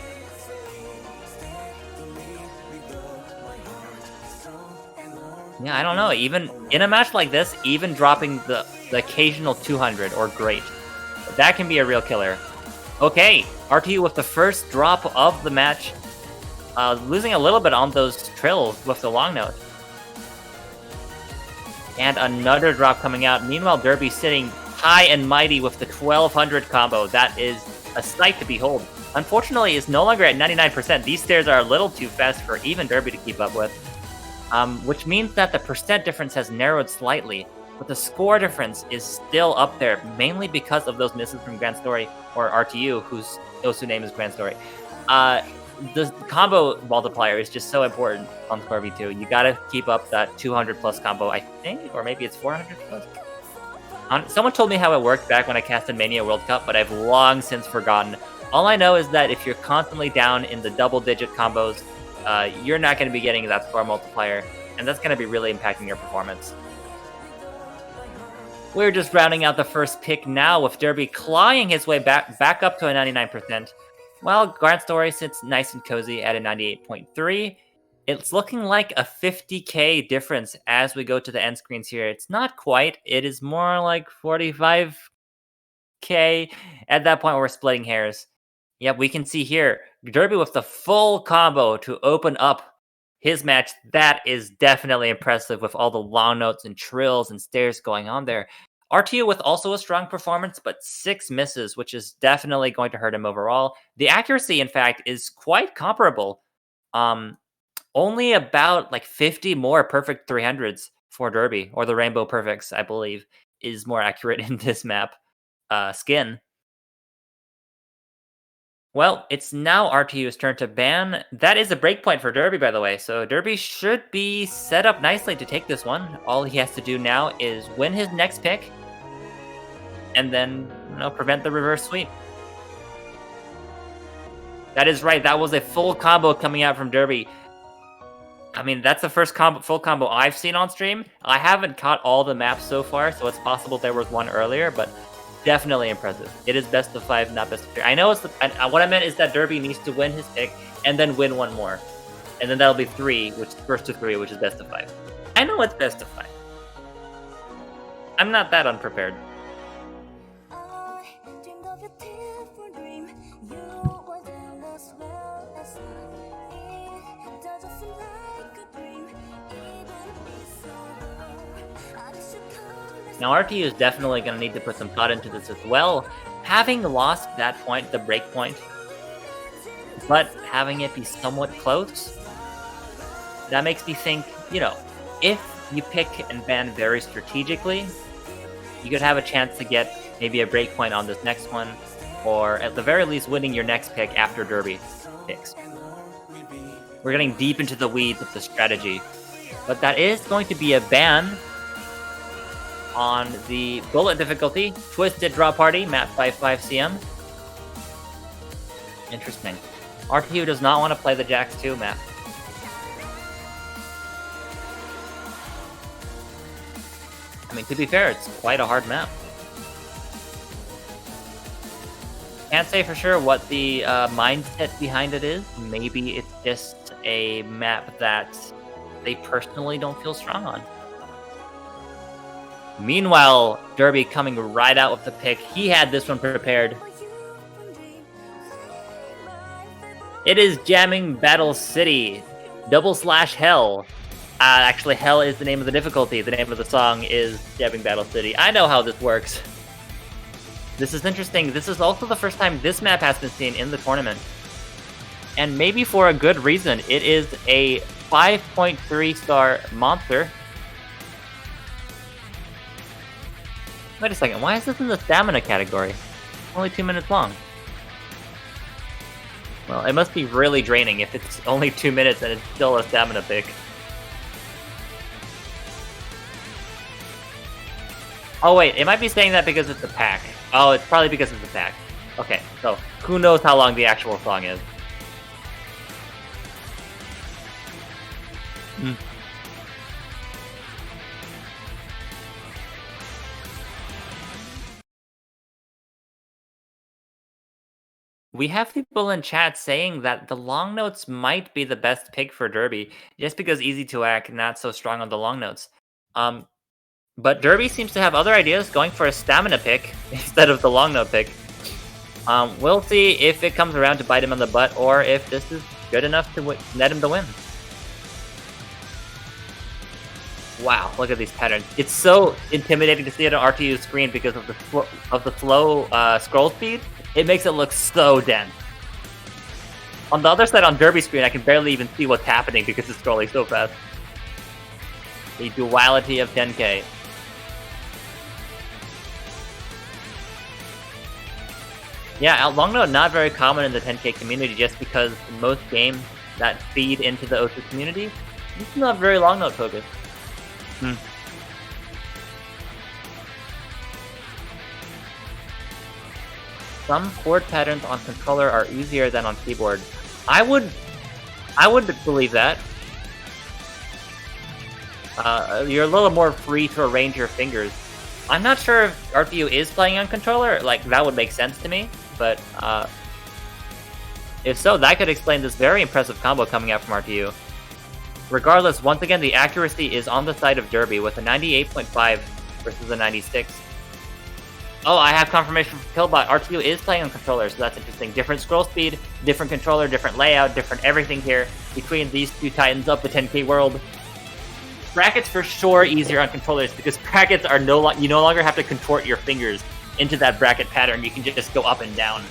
Speaker 1: Yeah, I don't know. Even in a match like this, even dropping the occasional 200 or great, that can be a real killer. Okay, RTU with the first drop of the match, losing a little bit on those trills with the long note. And another drop coming out. Meanwhile, Derby sitting high and mighty with the 1200 combo. That is a sight to behold. Unfortunately, it's no longer at 99%. These stairs are a little too fast for even Derby to keep up with. Which means that the % difference has narrowed slightly, but the score difference is still up there, mainly because of those misses from Grand Story, or RTU, whose Osu name is Grand Story. The combo multiplier is just so important on Score V2. You gotta keep up that 200 plus combo, I think, or maybe it's 400 plus. Someone told me how it worked back when I cast in Mania World Cup, but I've long since forgotten. All I know is that if you're constantly down in the double-digit combos, you're not going to be getting that score multiplier, and that's going to be really impacting your performance. We're just rounding out the first pick now, with Derby clawing his way back up to a 99%, while Grand Story sits nice and cozy at a 98.3. It's looking like a 50k difference as we go to the end screens here. It's not quite. It is more like 45k. At that point, we're splitting hairs. Yep, we can see here, Derby with the full combo to open up his match. That is definitely impressive with all the long notes and trills and stairs going on there. RTU with also a strong performance, but 6 misses, which is definitely going to hurt him overall. The accuracy, in fact, is quite comparable. Only about like 50 more perfect 300s for Derby, or the Rainbow Perfects, I believe, is more accurate in this map skin. Well, it's now RTU's turn to ban. That is a breakpoint for Derby, by the way, so Derby should be set up nicely to take this one. All he has to do now is win his next pick, and then, prevent the reverse sweep. That is right, that was a full combo coming out from Derby. I mean, that's the first full combo I've seen on stream. I haven't caught all the maps so far, so it's possible there was one earlier, but definitely impressive. It is best of 5, not best of 3. I know it's what I meant is that Derby needs to win his pick and then win one more. And then that'll be 3, which is first to 3, which is best of 5. I know it's best of 5. I'm not that unprepared. Now RTU is definitely going to need to put some thought into this as well. Having lost that point, the break point, but having it be somewhat close, that makes me think, you know, if you pick and ban very strategically, you could have a chance to get maybe a break point on this next one, or at the very least winning your next pick after Derby picks. We're getting deep into the weeds of the strategy, but that is going to be a ban on the bullet difficulty, Twisted Draw Party, map by 5cm. Interesting. RTU does not want to play the Jax 2 map. I mean, to be fair, it's quite a hard map. Can't say for sure what the mindset behind it is. Maybe it's just a map that they personally don't feel strong on. Meanwhile, Derby coming right out with the pick. He had this one prepared. It is Jamming Battle City, /hell. Actually, hell is the name of the difficulty. The name of the song is Jamming Battle City. I know how this works. This is interesting. This is also the first time this map has been seen in the tournament. And maybe for a good reason. It is a 5.3 star monster. Wait a second, why is this in the stamina category? Only 2 minutes long. Well, it must be really draining if it's only 2 minutes and it's still a stamina pick. Oh wait, it might be saying that because it's a pack. Oh, it's probably because it's a pack. Okay, so who knows how long the actual song is. We have people in chat saying that the long notes might be the best pick for Derby, just because easy to act, not so strong on the long notes. But Derby seems to have other ideas, going for a stamina pick instead of the long note pick. We'll see if it comes around to bite him on the butt, or if this is good enough to net him the win. Wow, look at these patterns. It's so intimidating to see it on RTU's screen because of the slow scroll speed. It makes it look so dense. On the other side, on Derby screen, I can barely even see what's happening because it's scrolling so fast. The duality of 10K. Yeah, long note not very common in the 10K community, just because most games that feed into the O2 community, this is not very long note focused. Some chord patterns on controller are easier than on keyboard. I would believe that. You're a little more free to arrange your fingers. I'm not sure if RTU is playing on controller. Like, that would make sense to me. But if so, that could explain this very impressive combo coming out from RTU. Regardless, once again, the accuracy is on the side of Derby with a 98.5 versus a 96. Oh, I have confirmation from Killbot. RTU is playing on controller, so that's interesting. Different scroll speed, different controller, different layout, different everything here between these two titans of the 10K world. Brackets for sure easier on controllers because brackets are you no longer have to contort your fingers into that bracket pattern. You can just go up and down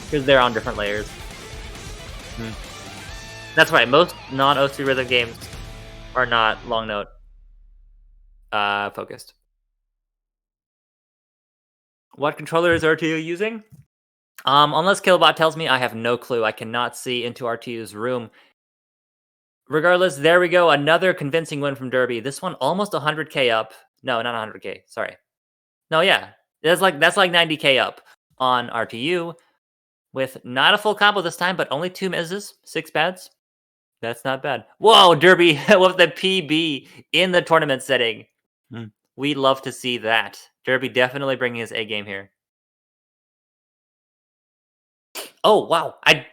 Speaker 1: because they're on different layers. That's right. Most non-OC rhythm games are not long note focused. What controller is RTU using? Unless Killbot tells me, I have no clue. I cannot see into RTU's room. Regardless, there we go. Another convincing win from Derby. This one almost 100k up. No, not 100k. Sorry. No, yeah. That's like 90k up on RTU with not a full combo this time, but only 2 misses, 6 pads. That's not bad. Whoa, Derby with the PB in the tournament setting. We love to see that. Derby definitely bringing his A game here. Oh, wow. I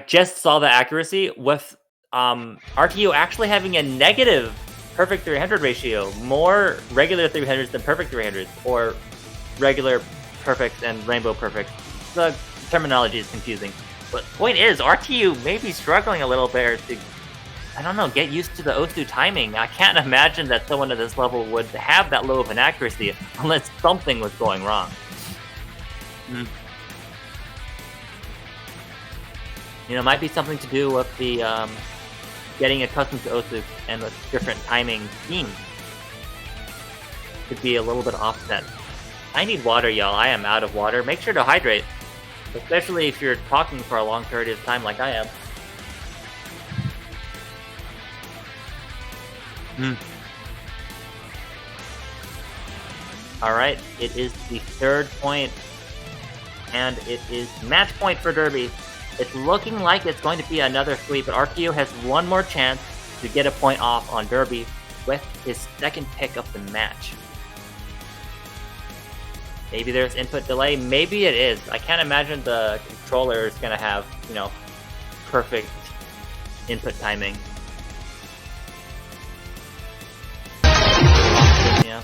Speaker 1: just saw the accuracy with RTU actually having a negative perfect 300 ratio. More regular 300s than perfect 300s. Or regular perfect and rainbow perfect. The terminology is confusing. But point is, RTU may be struggling a little bit to, I don't know, get used to the Osu timing. I can't imagine that someone at this level would have that low of an accuracy unless something was going wrong. You know, it might be something to do with the getting accustomed to Osu and with different timing schemes. Could be a little bit offset. I need water, y'all. I am out of water. Make sure to hydrate. Especially if you're talking for a long period of time like I am. Alright, it is the third point. And it is match point for Derby. It's looking like it's going to be another sweep, but RTU has one more chance to get a point off on Derby with his second pick of the match. Maybe there's input delay. Maybe it is. I can't imagine the controller is going to have, you know, perfect input timing. Yeah.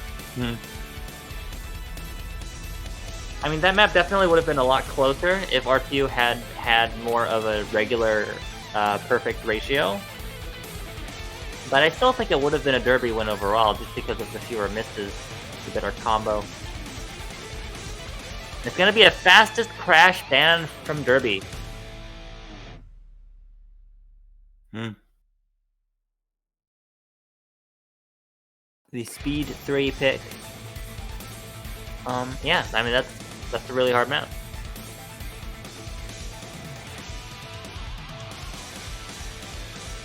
Speaker 1: I mean, that map definitely would have been a lot closer if RTU had had more of a regular perfect ratio. But I still think it would have been a Derby win overall, just because of the fewer misses, the better combo. It's going to be a fastest crash ban from Derby. The speed 3 pick. Yeah, I mean, that's a really hard map.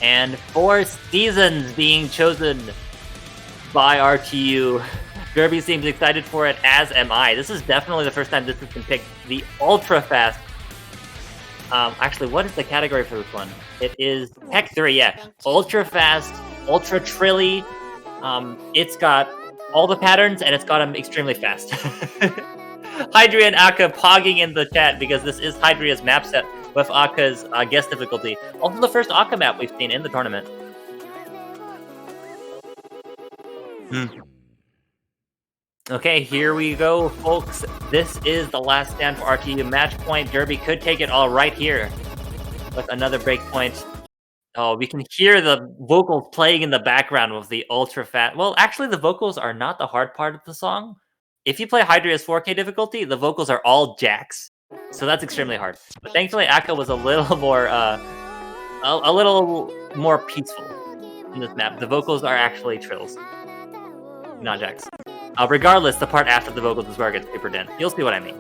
Speaker 1: And 4 seasons being chosen by RTU. Derby seems excited for it, as am I. This is definitely the first time this has been picked. The ultra fast. Actually, what is the category for this one? It is Tech 3, yeah. Ultra fast, ultra trilly. It's got all the patterns, and it's got them extremely fast. Hydria and Akka pogging in the chat because this is Hydria's map set with Akka's guest difficulty. Also the first Akka map we've seen in the tournament. Okay, here we go, folks. This is the last stand for RTU match point. Derby could take it all right here with another break point. Oh, we can hear the vocals playing in the background with the ultra fat. Well, actually, the vocals are not the hard part of the song. If you play Hydria's 4K difficulty, the vocals are all jacks, so that's extremely hard. But thankfully, Akka was a little more peaceful in this map. The vocals are actually trills, not jacks. Regardless, the part after the vocals is where it gets super dense. You'll see what I mean.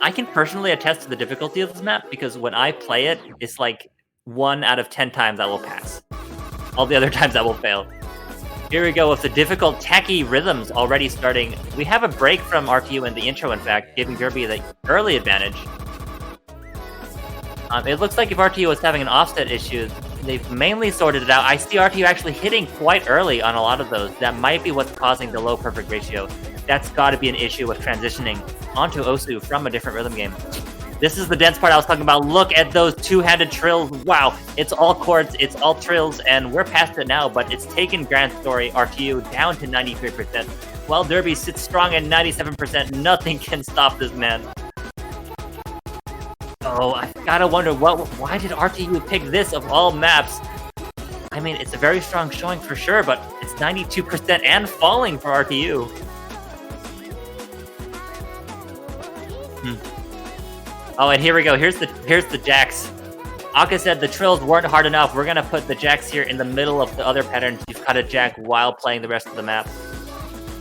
Speaker 1: I can personally attest to the difficulty of this map because when I play it, it's like 1 out of 10 times I will pass. All the other times I will fail. Here we go with the difficult techie rhythms already starting. We have a break from RTU in the intro, in fact, giving Derby the early advantage. It looks like if RTU was having an offset issue, they've mainly sorted it out. I see RTU actually hitting quite early on a lot of those. That might be what's causing the low perfect ratio. That's got to be an issue with transitioning onto Osu from a different rhythm game. This is the dense part I was talking about. Look at those two-handed trills. Wow, it's all chords, it's all trills, and we're past it now, but it's taken Grand Story RTU down to 93%. While Derby sits strong at 97%, nothing can stop this man. Oh, I gotta wonder, why did RTU pick this of all maps? I mean, it's a very strong showing for sure, but it's 92% and falling for RTU. Oh, and here we go. Here's the jacks. Akka said the trills weren't hard enough. We're gonna put the jacks here in the middle of the other patterns. You've got a jack while playing the rest of the map.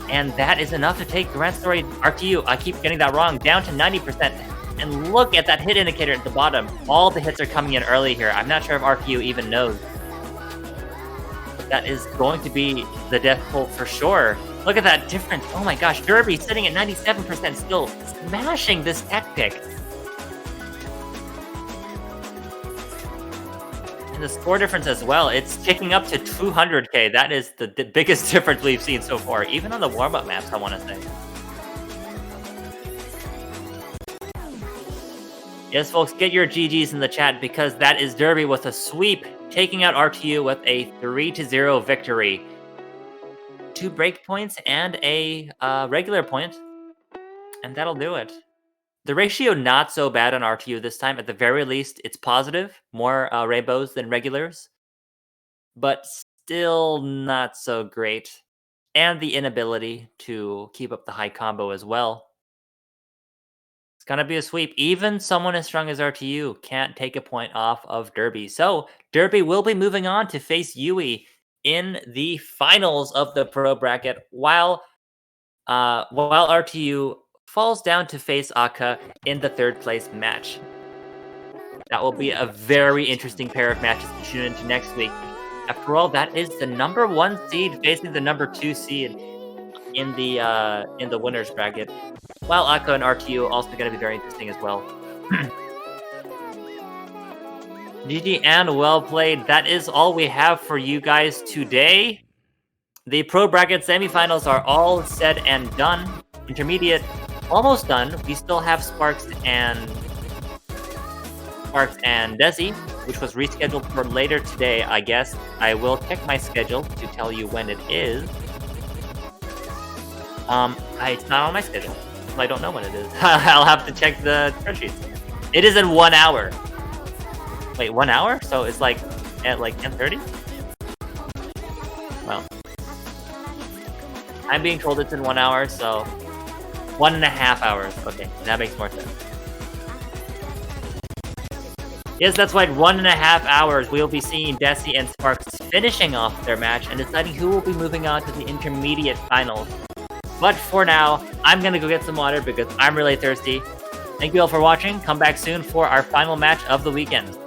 Speaker 1: And that is enough to take Grand Story RTU. I keep getting that wrong. Down to 90%. And look at that hit indicator at the bottom. All the hits are coming in early here. I'm not sure if RTU even knows. That is going to be the death toll for sure. Look at that difference. Oh my gosh, Derby sitting at 97% still smashing this tech pick. And the score difference as well, it's ticking up to 200k. That is the biggest difference we've seen so far, even on the warm-up maps, I want to say. Yes, folks, get your GGs in the chat because that is Derby with a sweep, taking out RTU with a 3-0 victory. 2 break points and a regular point, and that'll do it. The ratio not so bad on RTU this time. At the very least, it's positive. More rainbows than regulars. But still not so great. And the inability to keep up the high combo as well. It's gonna be a sweep. Even someone as strong as RTU can't take a point off of Derby. So Derby will be moving on to face Yui in the finals of the pro bracket, while RTU falls down to face Agka in the 3rd place match. That will be a very interesting pair of matches to tune into next week. After all, that is the number 1 seed facing the number 2 seed in the winners bracket. While Agka and RTU also going to be very interesting as well. GG and well played. That is all we have for you guys today. The pro bracket semifinals are all said and done. Intermediate almost done. We still have Sparks and Desi, which was rescheduled for later today, I guess. I will check my schedule to tell you when it is. It's not on my schedule, so I don't know when it is. I'll have to check the spreadsheet. It is in 1 hour. Wait, 1 hour? So it's like at like 10:30? Well, I'm being told it's in 1 hour, so 1.5 hours. Okay, that makes more sense. Yes, that's right, 1.5 hours. We'll be seeing Desi and Sparks finishing off their match and deciding who will be moving on to the intermediate finals. But for now, I'm gonna go get some water because I'm really thirsty. Thank you all for watching. Come back soon for our final match of the weekend.